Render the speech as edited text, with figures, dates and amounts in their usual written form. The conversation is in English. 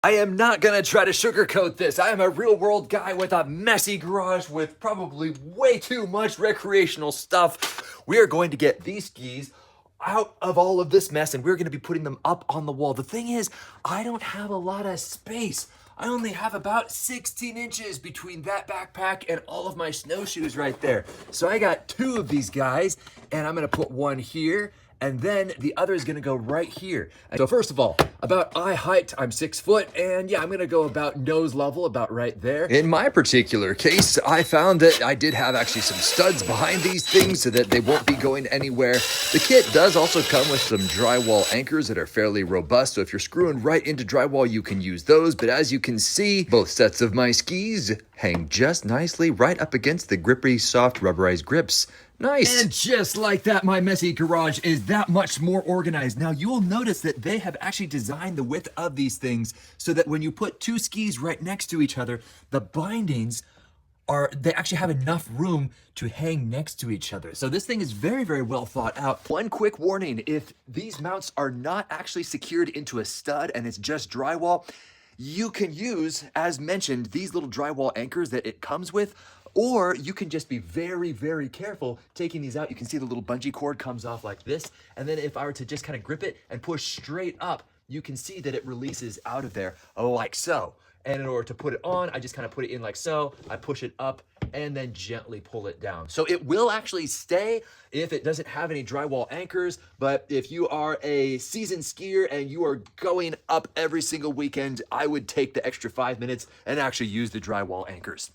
I am not gonna try to sugarcoat this. I am a real world guy with a messy garage with probably way too much recreational stuff. We are going to get these skis out of all of this mess and we're gonna be putting them up on the wall. The thing is, I don't have a lot of space. I only have about 16 inches between that backpack and all of my snowshoes right there. So I got two of these guys and I'm gonna put one here and then the other is gonna go right here. So first of all, about eye height, I'm 6 foot, and yeah, I'm gonna go about nose level, about right there. In my particular case, I found that I did have actually some studs behind these things so that they won't be going anywhere. The kit does also come with some drywall anchors that are fairly robust, so if you're screwing right into drywall, you can use those, but as you can see, both sets of my skis hang just nicely right up against the grippy, soft, rubberized grips. Nice. And just like that, my messy garage is that much more organized. Now, you will notice that they have actually designed the width of these things so that when you put two skis right next to each other, the bindings they actually have enough room to hang next to each other. So this thing is very, very well thought out. One quick warning, if these mounts are not actually secured into a stud and it's just drywall, you can use, as mentioned, these little drywall anchors that it comes with, or you can just be very, very careful taking these out. You can see the little bungee cord comes off like this. And then if I were to just kind of grip it and push straight up, you can see that it releases out of there like so. And in order to put it on, I just kind of put it in like so. I push it up and then gently pull it down. So it will actually stay if it doesn't have any drywall anchors, but if you are a seasoned skier and you are going up every single weekend, I would take the extra 5 minutes and actually use the drywall anchors.